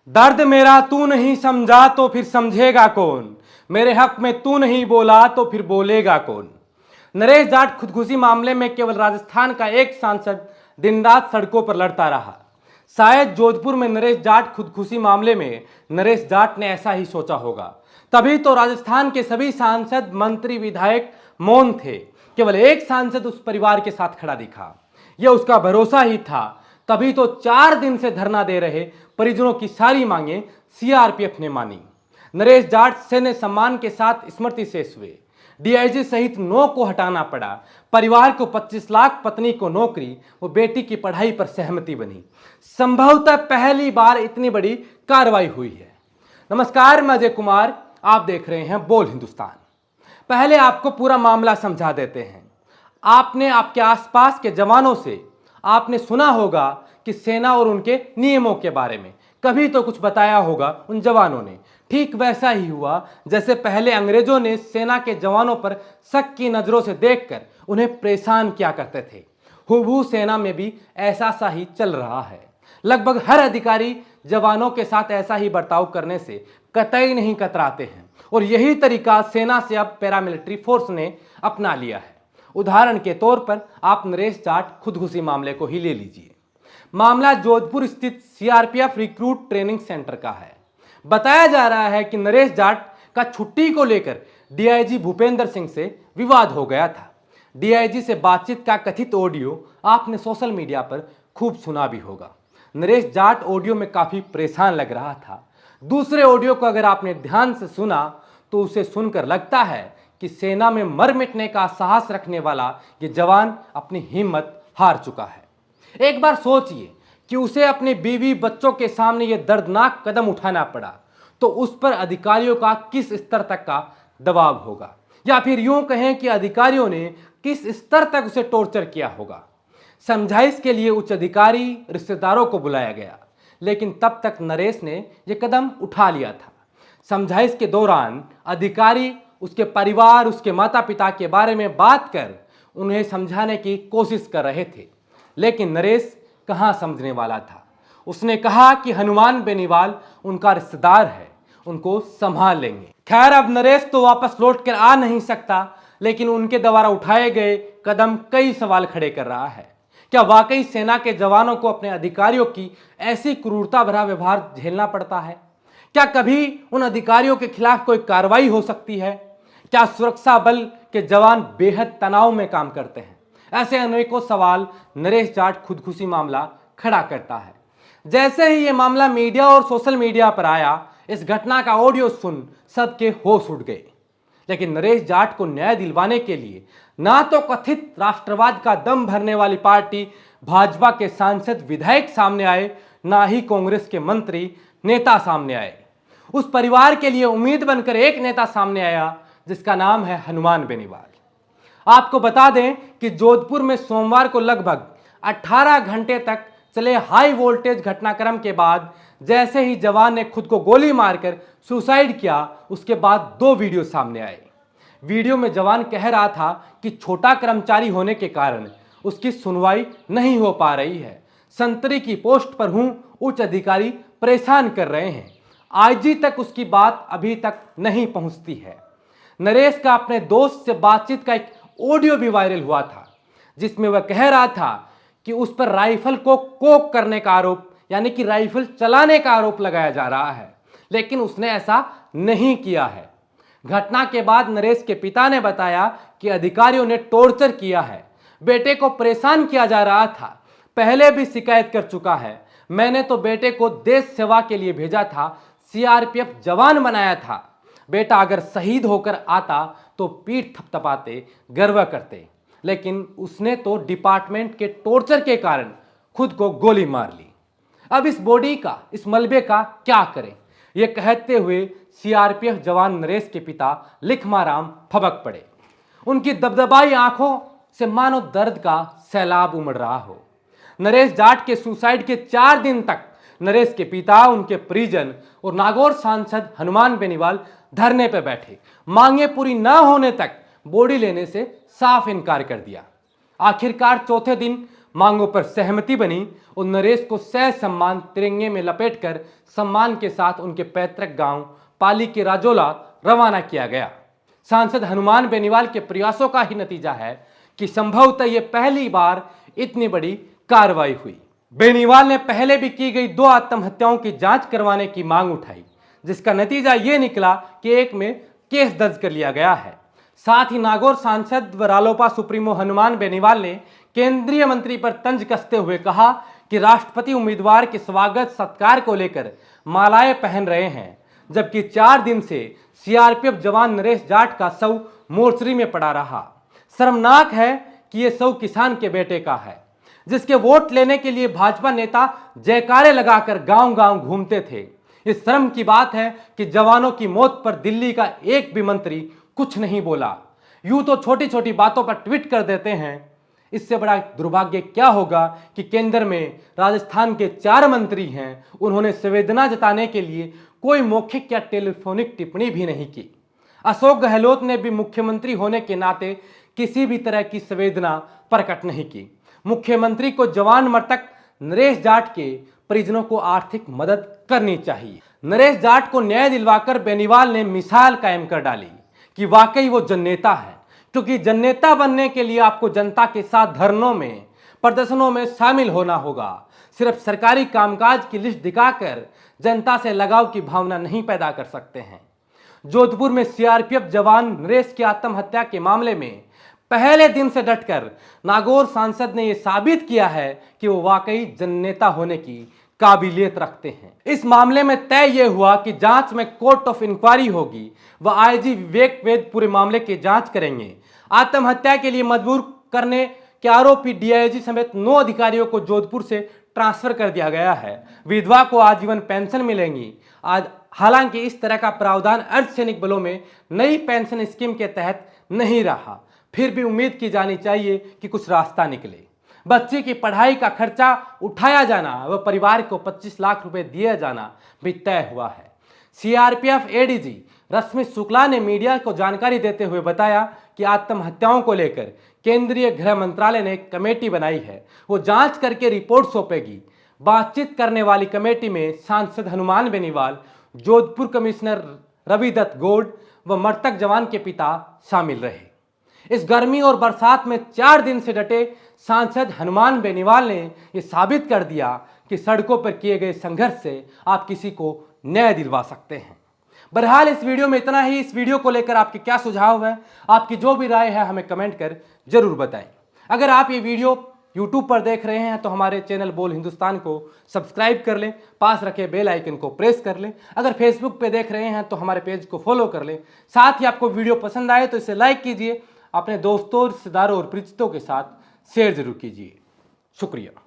दर्द मेरा तू नहीं समझा तो फिर समझेगा कौन। मेरे हक में तू नहीं बोला तो फिर बोलेगा कौन। नरेश जाट खुदकुशी मामले में केवल राजस्थान का एक सांसद दिन रात सड़कों पर लड़ता रहा। शायद जोधपुर में नरेश जाट खुदकुशी मामले में नरेश जाट ने ऐसा ही सोचा होगा, तभी तो राजस्थान के सभी सांसद, मंत्री, विधायक मौन थे। केवल एक सांसद उस परिवार के साथ खड़ा दिखा। यह उसका भरोसा ही था। तभी तो 4 दिन से धरना दे रहे परिजनों की सारी मांगे सीआरपीएफ ने मानी। नरेश जाट सैन्य सम्मान के साथ स्मृति शेष हुए। डीआईजी सहित 9 को हटाना पड़ा। परिवार को 25 लाख, पत्नी को नौकरी वो बेटी की पढ़ाई पर सहमति बनी। संभवतः पहली बार इतनी बड़ी कार्रवाई हुई है। नमस्कार, मैं अजय कुमार, आप देख रहे हैं बोल हिंदुस्तान। पहले आपको पूरा मामला समझा देते हैं। आपने आपके आसपास के जवानों से आपने सुना होगा कि सेना और उनके नियमों के बारे में कभी तो कुछ बताया होगा उन जवानों ने। ठीक वैसा ही हुआ जैसे पहले अंग्रेजों ने सेना के जवानों पर शक की नजरों से देखकर उन्हें परेशान किया करते थे। हुबहू सेना में भी ऐसा सा ही चल रहा है। लगभग हर अधिकारी जवानों के साथ ऐसा ही बर्ताव करने से कतई नहीं कतराते हैं और यही तरीका सेना से अब पैरामिलिट्री फोर्स ने अपना लिया है। उदाहरण के तौर पर आप नरेश जाट खुदकुशी मामले को ही ले लीजिए। मामला जोधपुर स्थित सीआरपीएफ रिक्रूट ट्रेनिंग सेंटर का है। बताया जा रहा है कि नरेश जाट का छुट्टी को लेकर डीआईजी भूपेंद्र सिंह से विवाद हो गया था। डीआईजी से बातचीत का कथित ऑडियो आपने सोशल मीडिया पर खूब सुना भी होगा। नरेश जाट ऑडियो में काफी परेशान लग रहा था। दूसरे ऑडियो को अगर आपने ध्यान से सुना तो उसे सुनकर लगता है कि सेना में मर मिटने का साहस रखने वाला ये जवान अपनी हिम्मत हार चुका है। एक बार सोचिए कि उसे अपने बीवी बच्चों के सामने ये दर्दनाक कदम उठाना पड़ा तो उस पर अधिकारियों का किस स्तर तक का दबाव होगा, या फिर यूं कहें कि अधिकारियों ने किस स्तर तक उसे टॉर्चर किया होगा। समझाइश के लिए उच्च अधिकारी, रिश्तेदारों को बुलाया गया, लेकिन तब तक नरेश ने यह कदम उठा लिया था। समझाइश के दौरान अधिकारी उसके परिवार, उसके माता पिता के बारे में बात कर उन्हें समझाने की कोशिश कर रहे थे, लेकिन नरेश कहां समझने वाला था। उसने कहा कि हनुमान बेनीवाल उनका रिश्तेदार है, उनको संभाल लेंगे। खैर, अब नरेश तो वापस लौट कर आ नहीं सकता, लेकिन उनके द्वारा उठाए गए कदम कई सवाल खड़े कर रहा है। क्या वाकई सेना के जवानों को अपने अधिकारियों की ऐसी क्रूरता भरा व्यवहार झेलना पड़ता है? क्या कभी उन अधिकारियों के खिलाफ कोई कार्रवाई हो सकती है? क्या सुरक्षा बल के जवान बेहद तनाव में काम करते हैं? ऐसे अनेकों सवाल नरेश जाट खुदकुशी मामला खड़ा करता है। जैसे ही यह मामला मीडिया और सोशल मीडिया पर आया, इस घटना का ऑडियो सुन सबके होश उड़ गए। लेकिन नरेश जाट को न्याय दिलवाने के लिए ना तो कथित राष्ट्रवाद का दम भरने वाली पार्टी भाजपा के सांसद, विधायक सामने आए, ना ही कांग्रेस के मंत्री, नेता सामने आए। उस परिवार के लिए उम्मीद बनकर एक नेता सामने आया जिसका नाम है हनुमान बेनीवाल। आपको बता दें कि जोधपुर में सोमवार को लगभग 18 घंटे तक चले हाई वोल्टेज घटनाक्रम के बाद जैसे ही जवान ने खुद को गोली मारकर सुसाइड किया, उसके बाद 2 वीडियो सामने आए। वीडियो में जवान कह रहा था कि छोटा कर्मचारी होने के कारण उसकी सुनवाई नहीं हो पा रही है। संतरी की पोस्ट पर हूं, उच्च अधिकारी परेशान कर रहे हैं। आईजी तक उसकी बात अभी तक नहीं पहुंचती है। नरेश का अपने दोस्त से बातचीत का एक ऑडियो भी वायरल हुआ था, जिसमें वह कह रहा था कि उस पर राइफल को कोक करने का आरोप, यानी कि राइफल चलाने का आरोप लगाया जा रहा है, लेकिन उसने ऐसा नहीं किया है। घटना के बाद नरेश के पिता ने बताया कि अधिकारियों ने टॉर्चर किया है, बेटे को परेशान किया जा रहा था, पहले भी शिकायत कर चुका है। मैंने तो बेटे को देश सेवा के लिए भेजा था, सीआरपीएफ जवान बनाया था। बेटा अगर शहीद होकर आता तो पीठ थपथपाते, गर्व करते, लेकिन उसने तो डिपार्टमेंट के टॉर्चर के कारण खुद को गोली मार ली। अब इस बॉडी का, इस मलबे का क्या करें? यह कहते हुए सीआरपीएफ जवान नरेश के पिता लिखमाराम फबक पड़े। उनकी दबदबाई आंखों से मानो दर्द का सैलाब उमड़ रहा हो। नरेश जाट के सुसाइड के 4 दिन तक नरेश के पिता, उनके परिजन और नागौर सांसद हनुमान बेनीवाल धरने पर बैठे। मांगे पूरी न होने तक बॉडी लेने से साफ इनकार कर दिया। आखिरकार चौथे दिन मांगों पर सहमति बनी और नरेश को सह सम्मान तिरंगे में लपेटकर सम्मान के साथ उनके पैतृक गांव पाली के राजोला रवाना किया गया। सांसद हनुमान बेनीवाल के प्रयासों का ही नतीजा है कि संभवतः यह पहली बार इतनी बड़ी कार्रवाई हुई। बेनीवाल ने पहले भी की गई 2 आत्महत्याओं की जांच करवाने की मांग उठाई, जिसका नतीजा यह निकला कि एक में केस दर्ज कर लिया गया है। साथ ही नागौर सांसद व रालोपा सुप्रीमो हनुमान बेनीवाल ने केंद्रीय मंत्री पर तंज कसते हुए कहा कि राष्ट्रपति उम्मीदवार के स्वागत सत्कार को लेकर मालाएं पहन रहे हैं, जबकि 4 दिन से सीआरपीएफ जवान नरेश जाट का शव मोर्चरी में पड़ा रहा। शर्मनाक है कि यह शव किसान के बेटे का है, जिसके वोट लेने के लिए भाजपा नेता जयकारे लगाकर गांव-गांव घूमते थे। इस शर्म की बात है कि जवानों की मौत पर दिल्ली का एक भी मंत्री कुछ नहीं बोला। यूं तो छोटी छोटी बातों पर ट्वीट कर देते हैं। इससे बड़ा दुर्भाग्य क्या होगा कि केंद्र में राजस्थान के 4 मंत्री हैं, उन्होंने संवेदना जताने के लिए कोई मौखिक या टेलीफोनिक टिप्पणी भी नहीं की। अशोक गहलोत ने भी मुख्यमंत्री होने के नाते किसी भी तरह की संवेदना प्रकट नहीं की। मुख्यमंत्री को जवान मृतक नरेश जाट के परिजनों को आर्थिक मदद करनी चाहिए। नरेश जाट को न्याय दिलवाकर बेनीवाल ने मिसाल कायम कर डाली कि वाकई वो जननेता है, क्योंकि जननेता बनने के लिए आपको जनता के साथ धरनों में, प्रदर्शनों में शामिल होना होगा। सिर्फ सरकारी कामकाज की लिस्ट दिखाकर जनता से लगाव की भावना नहीं पैदा कर सकते हैं। जोधपुर में सीआरपीएफ जवान नरेश की आत्महत्या के मामले में पहले दिन से डटकर नागौर सांसद ने यह साबित किया है कि वो वाकई जननेता होने की काबिलियत रखते हैं। इस मामले में तय यह हुआ कि जांच में कोर्ट ऑफ इंक्वायरी होगी व आईजी विवेक वेद पूरे मामले की जांच करेंगे। आत्महत्या के लिए मजबूर करने के आरोपी डीआईजी समेत 9 अधिकारियों को जोधपुर से ट्रांसफर कर दिया गया है। विधवा को आजीवन पेंशन मिलेंगी। आज हालांकि इस तरह का प्रावधान अर्धसैनिक बलों में नई पेंशन स्कीम के तहत नहीं रहा, फिर भी उम्मीद की जानी चाहिए कि कुछ रास्ता निकले। बच्चे की पढ़ाई का खर्चा उठाया जाना व परिवार को 25 लाख रुपए दिया जाना भी तय हुआ है। सीआरपीएफ एडीजी रश्मि शुक्ला ने मीडिया को जानकारी देते हुए बताया कि आत्महत्याओं को लेकर केंद्रीय गृह मंत्रालय ने एक कमेटी बनाई है। वो जांच करके रिपोर्ट सौंपेगी। बातचीत करने वाली कमेटी में सांसद हनुमान बेनीवाल, जोधपुर कमिश्नर रविदत्त गौड़ व मृतक जवान के पिता शामिल रहे। इस गर्मी और बरसात में 4 दिन से डटे सांसद हनुमान बेनीवाल ने यह साबित कर दिया कि सड़कों पर किए गए संघर्ष से आप किसी को न्याय दिलवा सकते हैं। बहरहाल इस वीडियो में इतना ही। इस वीडियो को लेकर आपके क्या सुझाव है, आपकी जो भी राय है हमें कमेंट कर जरूर बताएं। अगर आप ये वीडियो यूट्यूब पर देख रहे हैं तो हमारे चैनल बोल हिंदुस्तान को सब्सक्राइब कर लें, पास रखे बेल आइकन को प्रेस कर लें। अगर फेसबुक पे देख रहे हैं तो हमारे पेज को फॉलो कर लें। साथ ही आपको वीडियो पसंद आए तो इसे लाइक कीजिए, अपने दोस्तों, रिश्तेदारों और परिचितों के साथ शेयर जरूर कीजिए। शुक्रिया।